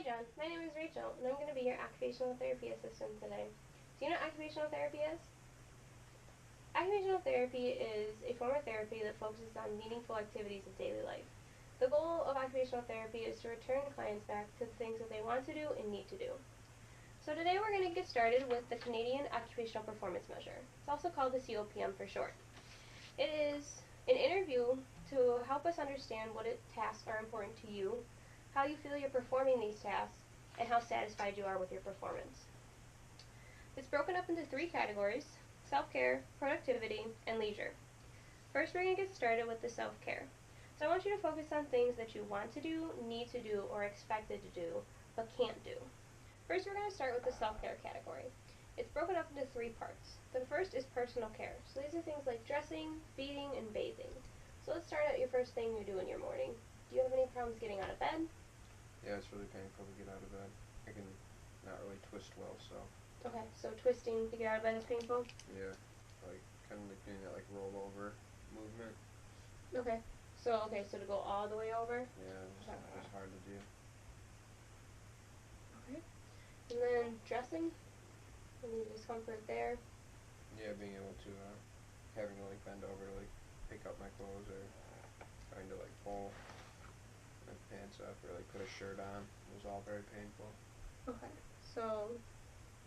Hi John, my name is Rachel and I'm going to be your occupational therapy assistant today. Do you know what occupational therapy is? Occupational therapy is a form of therapy that focuses on meaningful activities of daily life. The goal of occupational therapy is to return clients back to the things that they want to do and need to do. So today we're going to get started with the Canadian Occupational Performance Measure. It's also called the Copm for short. It is an interview to help us understand what tasks are important to you, how you feel you're performing these tasks, and how satisfied you are with your performance. It's broken up into 3 categories: self-care, productivity, and leisure. First, we're going to get started with the self-care. So I want you to focus on things that you want to do, need to do, or expected to do, but can't do. First, we're going to start with the self-care category. It's broken up into 3 parts. The first is personal care. So these are things like dressing, feeding, and bathing. So let's start out your first thing you do in your morning. Do you have any problems getting out of bed? Yeah, it's really painful to get out of bed. I can not really twist well, so. Okay, so twisting to get out of bed is painful? Yeah, like kind of like doing that like rollover movement. Okay, so to go all the way over? Yeah, it's hard to do. Okay. And then dressing? Any discomfort there? Yeah, being able to, having to like bend over to like pick up my clothes or trying to like pull my pants up or like put a shirt on. It was all very painful. Okay, so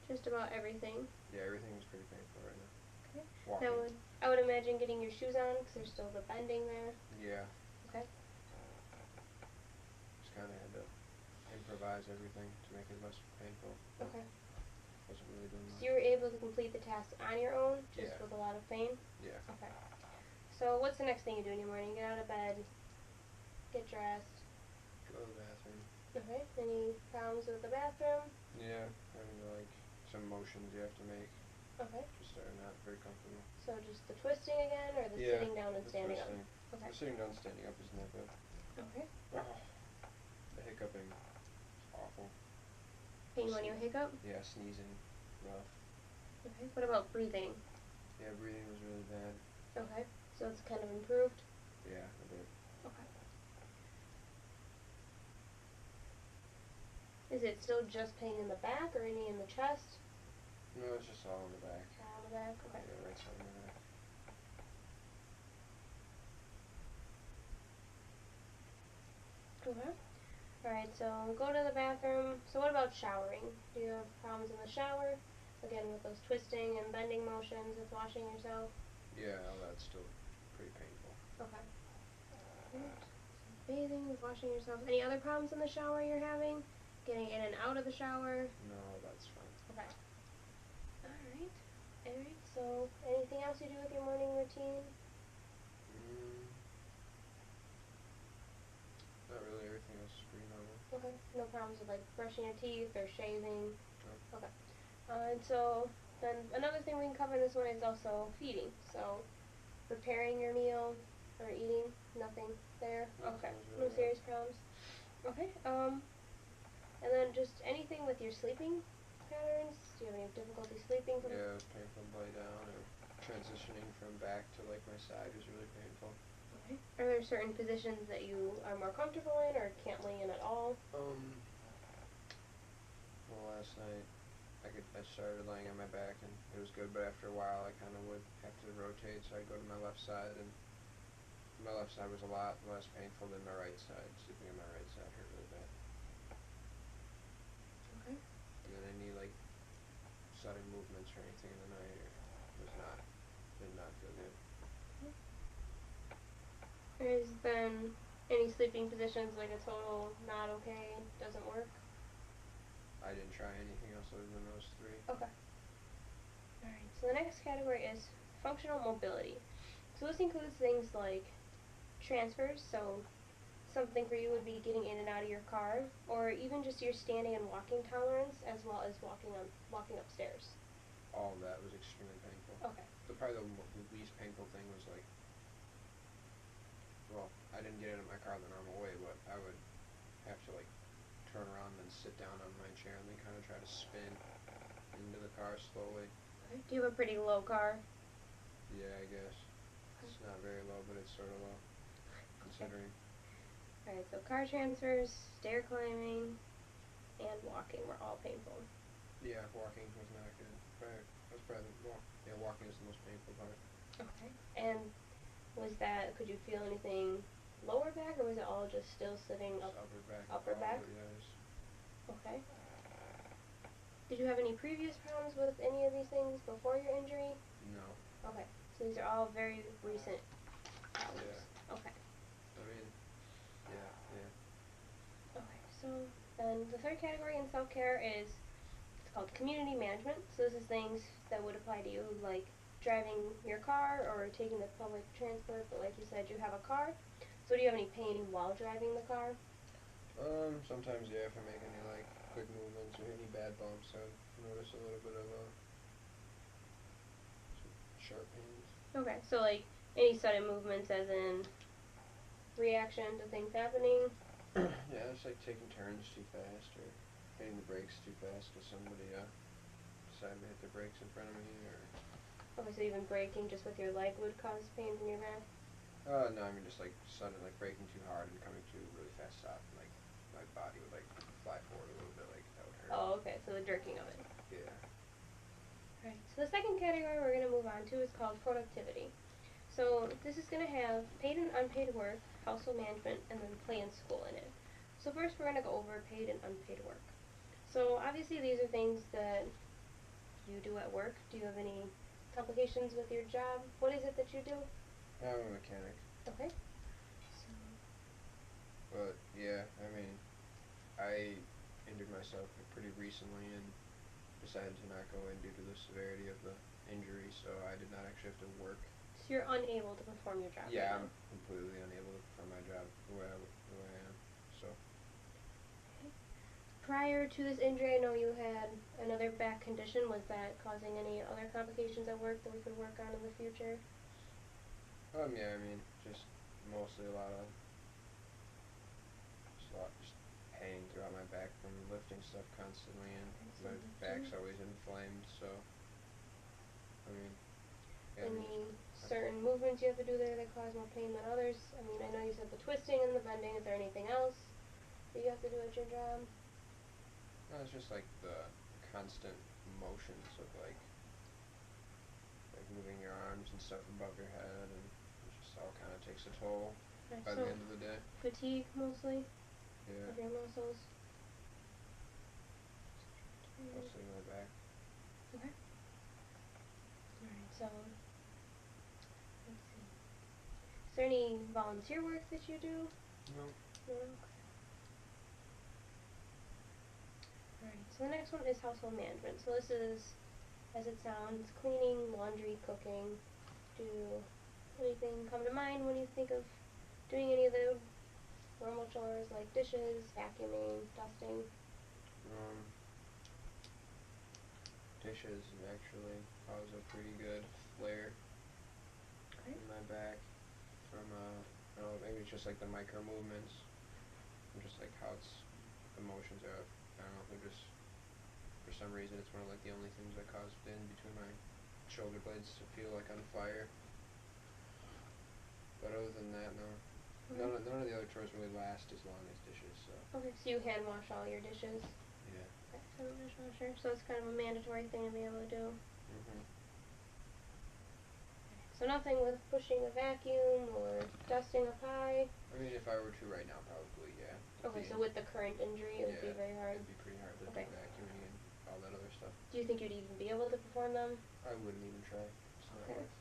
just about everything. Yeah, everything is pretty painful right now. Okay. Walking. Now, I would imagine getting your shoes on because there's still the bending there. Yeah. Okay. Just kind of had to improvise everything to make it less painful. Okay. Wasn't really doing much. So you were able to complete the task on your own, just Yeah. with a lot of pain? Yeah. Okay. So what's the next thing you do in your morning? Get out of bed, get dressed. Go to the bathroom. Okay. Any problems with the bathroom? Yeah, having like some motions you have to make. Okay. Just are not very comfortable. So just the twisting again, or the sitting down and standing up? Okay. The sitting down, standing up isn't that bad. Okay. Oh, the hiccuping is awful. Pain when you hiccup? Yeah, sneezing, rough. Okay. What about breathing? Yeah, breathing was really bad. Okay. So it's kind of improved? Yeah, a bit. Okay. Is it still just pain in the back or any in the chest? No, it's just all in the back. All in the back? Okay. Yeah, right side of my back. Okay. Alright, so go to the bathroom. So what about showering? Do you have problems in the shower? Again, with those twisting and bending motions with washing yourself? Yeah, all that's still pretty painful. Okay. Bathing, with washing yourself. Any other problems in the shower you're having? Getting in and out of the shower? No, that's fine. Okay. Alright. Alright, so anything else you do with your morning routine? Not really. Everything else is pretty normal. Okay. No problems with like brushing your teeth or shaving? No. Okay. And so then another thing we can cover in this one is also feeding. So preparing your meal or eating, nothing there? Okay. No serious problems? Okay. And then just anything with your sleeping patterns? Do you have any difficulty sleeping? Yeah, it was painful to lay down, or transitioning from back to like my side was really painful. Okay. Are there certain positions that you are more comfortable in or can't lay in at all? Well, last night I started laying on my back and it was good, but after a while I kind of would have to rotate, so I'd go to my left side, and my left side was a lot less painful than my right side. Sleeping on my right side hurt really bad. Okay. And then any like sudden movements or anything in the night did not feel good. Has been any sleeping positions like a total not okay, doesn't work? I didn't try anything else other than those 3. Okay. Alright, so the next category is functional mobility. So this includes things like transfers, so something for you would be getting in and out of your car, or even just your standing and walking tolerance, as well as walking upstairs. All of that was extremely painful. Okay. Probably the least painful thing was like, well, I didn't get into my car the normal way, but I would have to like turn around and then sit down on my chair and then kind of try to spin into the car slowly. Okay. Do you have a pretty low car? Yeah, I guess. It's not very low, but it's sort of low, considering. Alright, so car transfers, stair climbing. and walking were all painful. Yeah, walking was not good. Walking is the most painful part. Okay. And could you feel anything lower back, or was it all just still sitting Just up? upper back. Upper back? Yeah, Okay. Did you have any previous problems with any of these things before your injury? no. Okay. So these are all very recent problems. Yeah. Okay. I mean, yeah. Okay. So then the third category in self-care is it's called community management. So this is things that would apply to you, like driving your car or taking the public transport. But like you said, you have a car. So do you have any pain while driving the car? Sometimes, yeah, if I make any, like, quick movements or any bad bumps, I notice a little bit of, some sharp pains. Okay. So like any sudden movements, as in reaction to things happening. Yeah, it's like taking turns too fast or hitting the brakes too fast because somebody, decided to hit the brakes in front of me or... Okay, so even braking just with your leg would cause pains in your back? No, I mean just, like, sudden, like, braking too hard and coming to a really fast stop, and, like, my body would, like, fly forward a little bit, like, that would hurt. Oh, okay, so the jerking of it. Yeah. Right, so the second category we're going to move on to is called productivity. So this is going to have paid and unpaid work, household management, and then play and school in it. So first we're going to go over paid and unpaid work. So obviously these are things that you do at work. Do you have any complications with your job? What is it that you do? I'm a mechanic. Okay. But, yeah, I mean, I injured myself pretty recently and decided to not go in due to the severity of the injury, so I did not actually have to work. So you're unable to perform your job right Yeah, now? I'm completely unable to perform my job the way I am, so... Prior to this injury, I know you had another back condition. Was that causing any other complications at work that we could work on in the future? Yeah, I mean, just mostly just pain throughout my back from lifting stuff constantly, and my back's always inflamed, so, I mean, yeah, Any certain movements you have to do there that cause more pain than others? I mean, I know you said the twisting and the bending. Is there anything else that you have to do at your job? no, it's just like the constant motions of like moving your arms and stuff above your head, and it just all kind of takes a toll Right, by so the end of the day. fatigue mostly Yeah, of your muscles. mostly my back. Okay. Alright, so let's see. Is there any volunteer work that you do? No. No? Okay. Alright, so the next one is household management. So this is, as it sounds, cleaning, laundry, cooking. Do anything come to mind when you think of doing any of the normal chores like dishes, vacuuming, dusting? Dishes actually cause a pretty good flare in my back from, I don't know, maybe it's just like the micro movements, and just like how the motions are, I don't know, they're just, for some reason, it's one of like the only things that cause it in between my shoulder blades to feel like on fire. But other than that, no. Okay. None of the other chores really last as long as dishes, so. Okay, so you hand wash all your dishes? Yeah. Okay, so dishwasher. So it's kind of a mandatory thing to be able to do. So nothing with pushing a vacuum or dusting up high? I mean, if I were to right now, probably, yeah. Okay, so with the current injury, it would be very hard? It'd be pretty hard to do Okay. vacuuming and all that other stuff. Do you think you'd even be able to perform them? I wouldn't even try. It's not Okay. worth.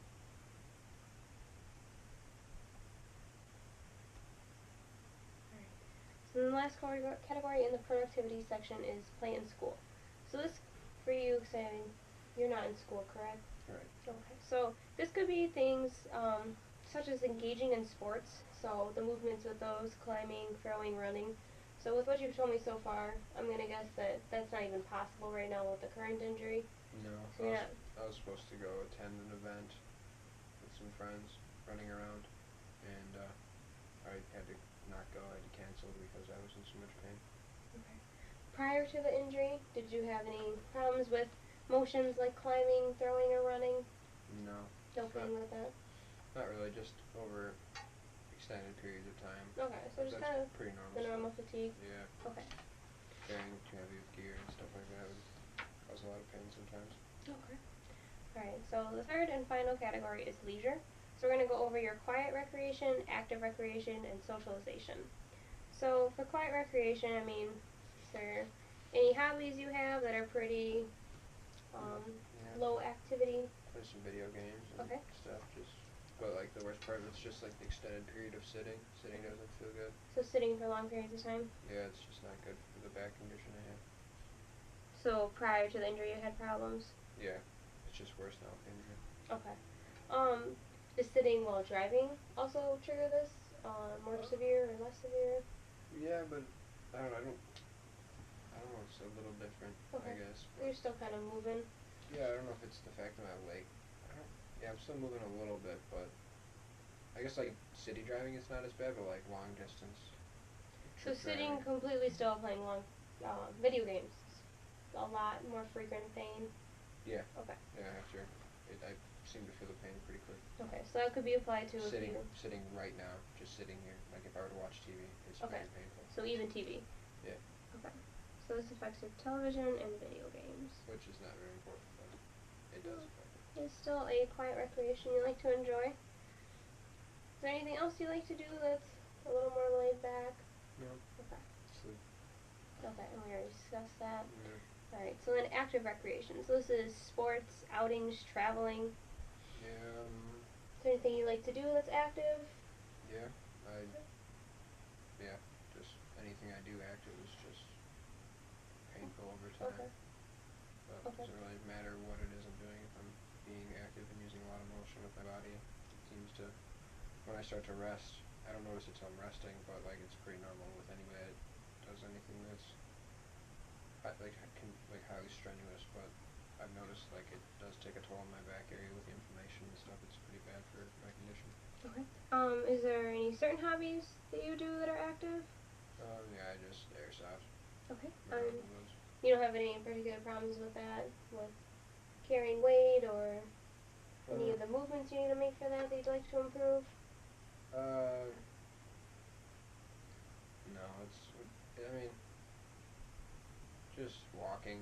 So then the last category in the productivity section is play and school. So this, for you, saying you're not in school, correct? Right. Okay, so this could be things such as engaging in sports, so the movements with those, climbing, throwing, running. So with what you've told me so far, I'm going to guess that that's not even possible right now with the current injury. No, So you're not... I was supposed to go attend an event with some friends running around, and I had to not go. I had to cancel because I was in so much pain. Okay. Prior to the injury, did you have any problems with motions like climbing, throwing, or running? No. No pain with that? Not really, just over extended periods of time. Okay, so just That's kind of pretty normal the normal stuff. fatigue? Yeah. Okay. carrying too heavy of gear and stuff like that would cause a lot of pain sometimes. Okay. Alright, so the third and final category is leisure. So we're going to go over your quiet recreation, active recreation, and socialization. So for quiet recreation, I mean, is there any hobbies you have that are pretty Yeah. low activity? Play some video games and Okay. stuff. But like the worst part of it's just like the extended period of sitting. Sitting doesn't feel good. So sitting for long periods of time? Yeah, it's just not good for the back condition I have. So prior to the injury you had problems? Yeah, it's just worse now with the injury. Okay. Does sitting while driving also trigger this? More severe or less severe? Yeah, but I don't know. I don't know. It's a little different, Okay. I guess. But you're still kind of moving. Yeah, I don't know if it's the fact that my leg. I don't. Yeah, I'm still moving a little bit, but I guess like city driving is not as bad, but like long distance. So sitting Driving. completely still playing long video games. A lot more frequent pain. Yeah. Okay. Yeah, after I seem to feel the pain pretty quick. Okay, so that could be applied to Sitting right now, just sitting here. Like if I were to watch TV, it's okay. very painful. So even TV. Yeah. Okay. So this affects your television and video games. Which is not very important, but it does affect it. It's still a quiet recreation you like to enjoy. Is there anything else you like to do that's a little more laid back? No. Okay. Sleep. Okay, and we already discussed that. Yeah. Alright, so then active recreation. So this is sports, outings, traveling. Yeah. Is there anything you like to do that's active? Yeah. Just anything I do active is just painful over time. Okay. But it doesn't really matter what it is I'm doing if I'm being active and using a lot of motion with my body. It seems to, when I start to rest, I don't notice it till I'm resting, but like it's pretty normal with anybody that does anything that's highly strenuous, but I've noticed like it does take a toll on my back area with the inflammation and stuff. It's pretty bad for my condition. Okay. Is there any certain hobbies that you do that are active? Yeah, I just airsoft. Okay. Those. You don't have any particular problems with that, with carrying weight or any of the movements you need to make for that you'd like to improve? No, I mean, just walking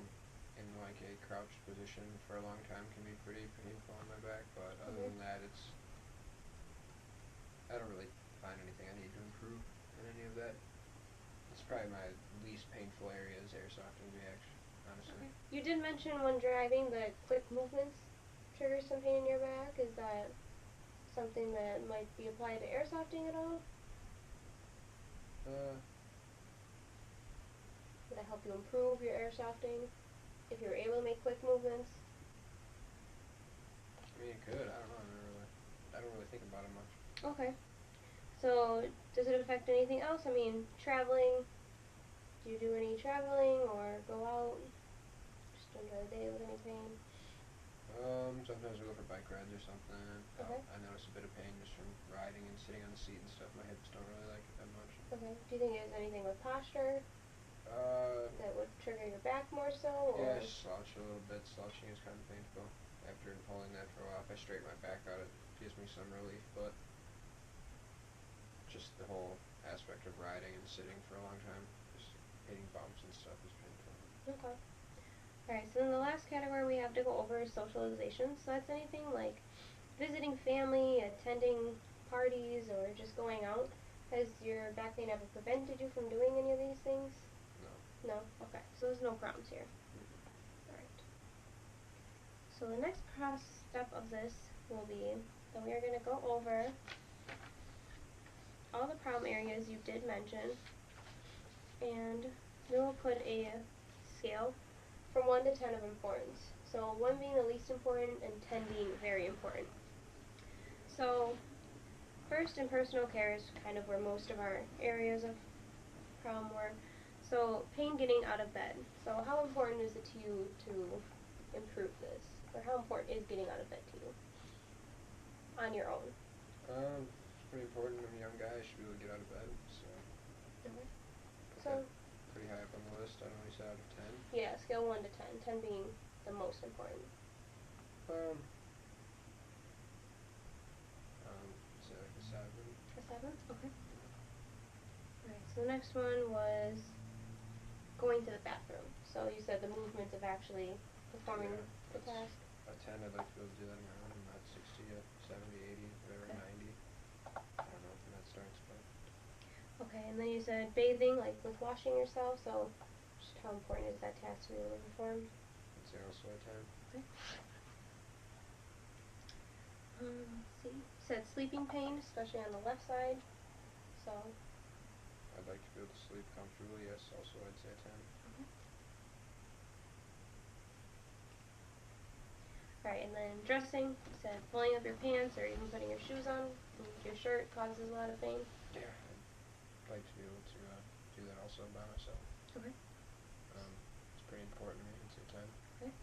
in like a crouched position for a long time can be pretty painful on my back, but other than that, I don't really find anything I need to improve in any of that. It's probably my least painful area is airsofting reaction, honestly. Okay. You did mention when driving that quick movements trigger some pain in your back. Is that something that might be applied to airsofting at all? Would that help you improve your airsofting if you were able to make quick movements? I mean, it could. I don't know. I don't really think about it much. Okay. So, does it affect anything else? I mean, traveling. Do you do any traveling or go out? Just enjoy the day with any pain? Sometimes we go for bike rides or something. Okay. I notice a bit of pain just from riding and sitting on the seat and stuff. My hips don't really like it that much. Okay. Do you think there's anything with posture that would trigger your back more so? Or? Yeah, slouch a little bit. Slouching is kind of painful. After holding that for a while, if I straighten my back out, it gives me some relief, but just the whole aspect of riding and sitting for a long time, just hitting bumps and stuff is painful. Okay. Alright, so then the last category we have to go over is socialization. So that's anything like visiting family, attending parties, or just going out. Has your back pain ever prevented you from doing any of these things? No. No? Okay. So there's no problems here. Alright. So the next step of this will be that we are going to go over all the problem areas you did mention, and we will put a scale from 1 to 10 of importance. So 1 being the least important and 10 being very important. So first, in personal care is kind of where most of our areas of problem were. So pain getting out of bed. So how important is it to you to improve this? Or how important is getting out of bed to you on your own? It's pretty important. I'm a young guy. I should be able to get out of bed. So. Okay. So. Pretty high up on the list. I don't know. You said out of 10. Yeah, scale 1 to 10. 10 being the most important. Say like a 7. A 7? Okay. Alright, so the next one was going to the the movement of actually performing the task. A 10, I'd like to be able to do that on my own. I'm not 60 yet, 70, 80, whatever, Okay. 90. I don't know when that starts, but Okay, and then you said bathing, like with washing yourself, so just how important is that task to be able to perform? I'd say also a 10. Okay. Let's see. You said sleeping pain, especially on the left side, so. I'd like to be able to sleep comfortably, yes, also I'd say a 10. Okay. Alright, and then dressing, you said pulling up your pants or even putting your shoes on with your shirt causes a lot of pain. Yeah, I'd like to be able to do that also by myself. Okay. It's pretty important to me, I'd say 10. Okay.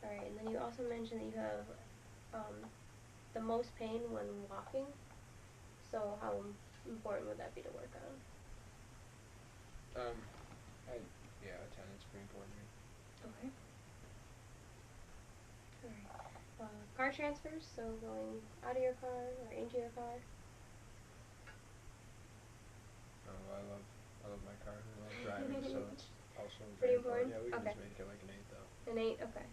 Alright, and then you also mentioned that you have the most pain when walking. So how important would that be to work on? Yeah, a 10, it's pretty important to me. Okay. Alright. Car transfers, so going out of your car or into your car. I love my car, I love driving, so it's also Pretty very important. important? Yeah, we can Okay. just make it like an 8 though. An 8, okay.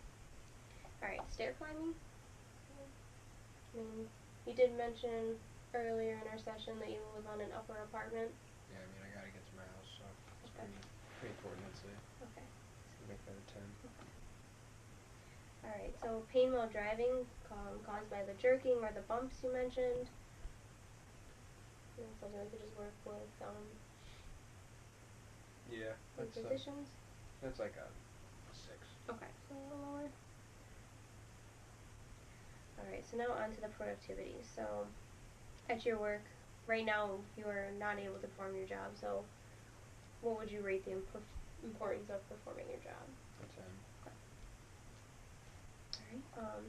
Alright, stair climbing. I mean, you did mention earlier in our session that you live on an upper apartment. Yeah, I mean, I gotta get to my house, so it's Okay. pretty important, I'd say. Okay. Make that a 10. Okay. Alright, so pain while driving caused by the jerking or the bumps you mentioned. That's something we could just work with Yeah, in positions. that's like a 6. Okay, so a little lower. Alright, so now on to the productivity. So, at your work, right now you are not able to perform your job, so what would you rate the importance of performing your job? A 10. Alright,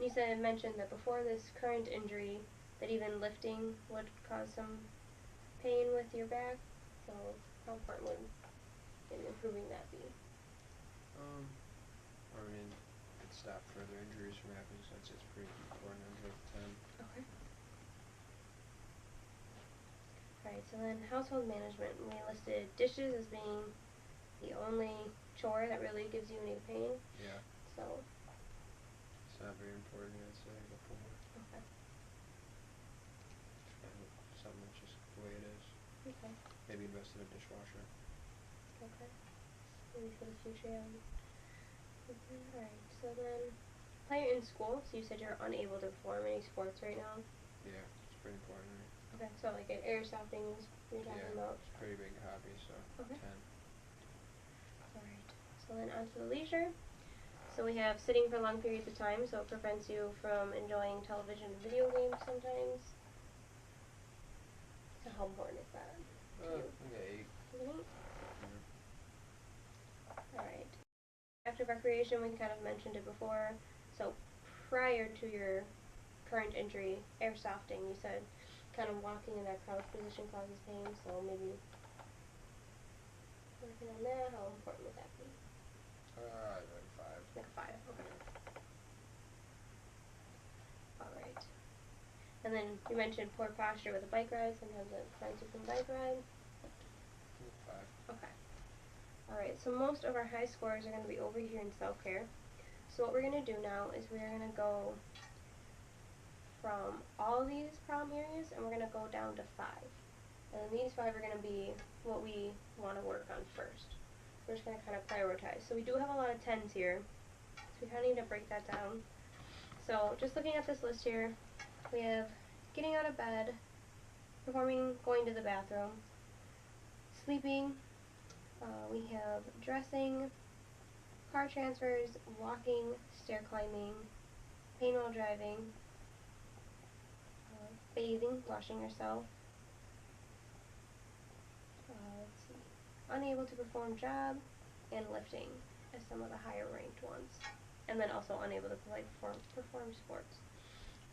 you mentioned that before this current injury, that even lifting would cause some pain with your back, so how important would improving that be? I mean, it stop further injuries from happening, so I'd say it's pretty important, I'd give it a 10. Okay. Alright, so then household management. We listed dishes as being the only chore that really gives you any pain. Yeah. So. It's not very important, I'd say, before. Okay. Something that's just the way it is. Okay. Maybe invest in a dishwasher. Okay. Maybe for the future, yeah. Alright, so then, play in school, so you said you're unable to perform any sports right now. Yeah, it's pretty important to me. Okay, so like an air softing you're talking about. It's a pretty big hobby, so Okay. 10. Alright, so then on to the leisure. So we have sitting for long periods of time, so it prevents you from enjoying television and video games sometimes. So how important is that to you? Okay, 8. An 8? Yeah. Alright. Active recreation, we kind of mentioned it before. So prior to your current injury, air softing, you said kind of walking in that crouch position causes pain, so maybe working on that. How important would that be? Like a 5. Like a 5, okay. Alright. And then you mentioned poor posture with a bike ride. Sometimes it prevents you from bike ride. 5. Okay. Alright, so most of our high scores are going to be over here in self-care. So what we're going to do now is we're going to go from all these problem areas and we're going to go down to 5. And then these 5 are going to be what we want to work on first. We're just going to kind of prioritize. So we do have a lot of 10s here, so we kind of need to break that down. So just looking at this list here, we have getting out of bed, going to the bathroom, sleeping, we have dressing, car transfers, walking, stair climbing, pain while driving, bathing, washing yourself, let's see, unable to perform job, and lifting as some of the higher ranked ones. And then also unable to perform sports.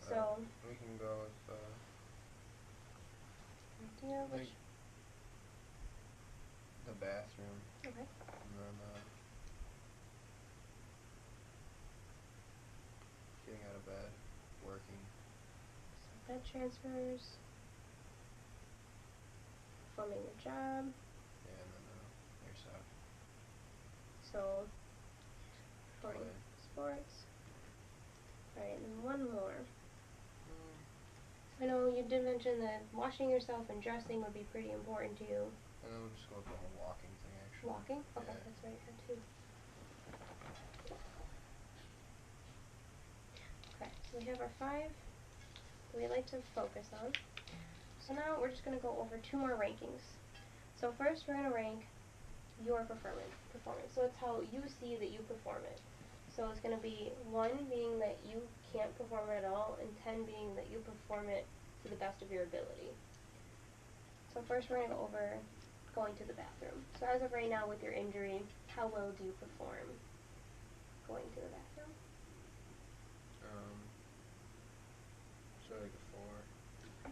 So we can go with the bathroom. Okay. And then getting out of bed, working. So bed transfers, performing your job. Yeah, and then air soft. So, performing sports. Alright, and one more. I know you did mention that washing yourself and dressing would be pretty important to you. And then we'll just go with the whole walking thing, actually. Walking? Okay, Yeah. that's right here too. Okay, so we have our 5 that we like to focus on. So now we're just going to go over 2 more rankings. So first we're going to rank your performance. So it's how you see that you perform it. So it's going to be 1 being that you can't perform it at all, and 10 being that you perform it to the best of your ability. So first we're going to go over going to the bathroom. So as of right now with your injury, how well do you perform going to the bathroom? So like a 4.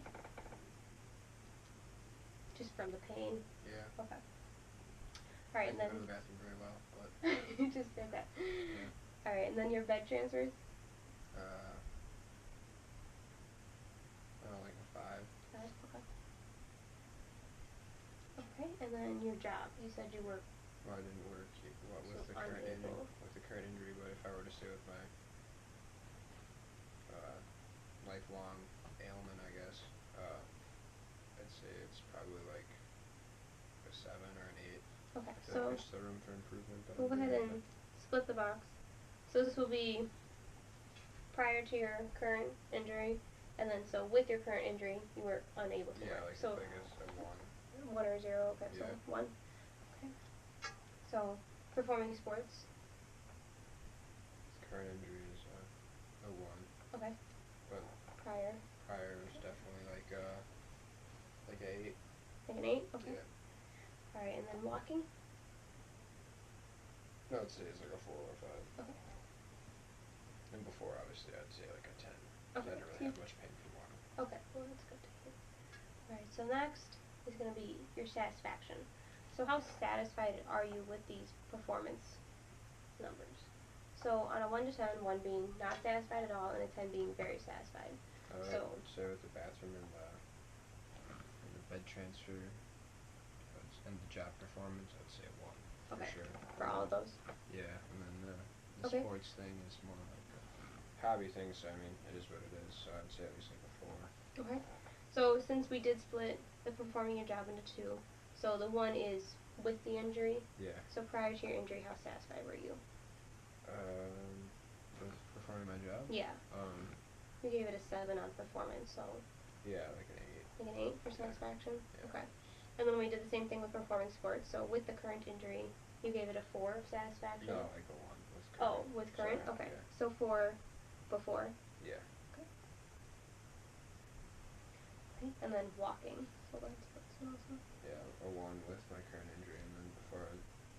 Just from the pain? Yeah. Okay. Alright, and I then go to the bathroom very well, but just did that. yeah. Alright, and then your bed transfers? Like a 5. 5, okay. Okay, and then your job. You said you work. Well, I didn't work with So the current injury. unable. With the current injury, but if I were to stay with my lifelong ailment, I guess, I'd say it's probably like a 7 or an 8. Okay, I feel so like there's still room for improvement. But we'll go ahead and split the box. So this will be prior to your current injury, and then so with your current injury, you were unable to work. Like So I guess a 1. 1 or 0. Okay, Yeah. so 1. Okay. So performing sports. Current injury is a 1. Okay. But Prior is definitely like a 8. like an 8. Okay. Yeah. All right, and then walking. No, I'd say it's like a 4 or 5. Okay. And before, obviously, I'd say like a 10. Okay. I didn't really have much pain from walking. Okay, well that's good to hear. Alright, so next is going to be your satisfaction. So how satisfied are you with these performance numbers? So on a 1 to 10, 1 being not satisfied at all, and a 10 being very satisfied. I would say with the bathroom and the bed transfer and the job performance, I'd say a 1 Okay. for sure. For all of those? Yeah, and then the Okay. sports thing is more like a hobby thing, so I mean, it is what it is, so I'd say at least like a 4. Okay. So since we did split the performing your job into 2, so the 1 is with the injury. Yeah. So prior to your injury, how satisfied were you? With performing my job? Yeah. You gave it a 7 on performance, so. Yeah, like an 8. Like an 8 for satisfaction? Yeah. Okay. And then we did the same thing with performing sports. So with the current injury, you gave it a 4 of satisfaction? No, like a 1 with current. Oh, with current? Sorry, okay. Yeah. So 4 before? Yeah. Okay. Okay. And then walking. So let's put some also. Yeah, a 1 with my current injury, and then before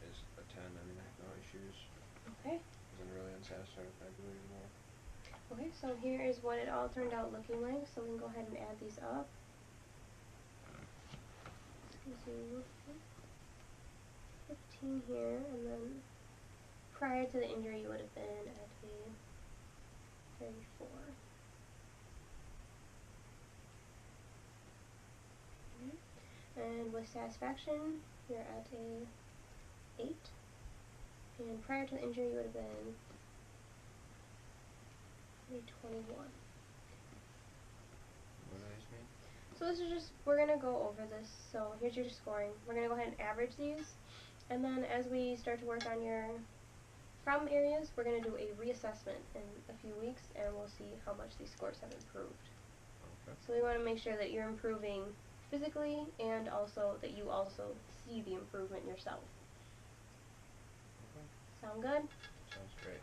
is a 10. I mean, I have no issues. Okay. Wasn't really unsatisfied with my ability to walk. Okay, so here is what it all turned out looking like. So we can go ahead and add these up. Excuse me. 15 here, and then prior to the injury you would have been at a 34. And with satisfaction, you're at a 8. And prior to the injury, you would have been a 21. What does this mean? So this is just, we're going to go over this. So here's your scoring. We're going to go ahead and average these. And then as we start to work on your problem areas, we're going to do a reassessment in a few weeks, and we'll see how much these scores have improved. Okay. So we want to make sure that you're improving physically, and also that you also see the improvement yourself. Okay. Sound good? Sounds great.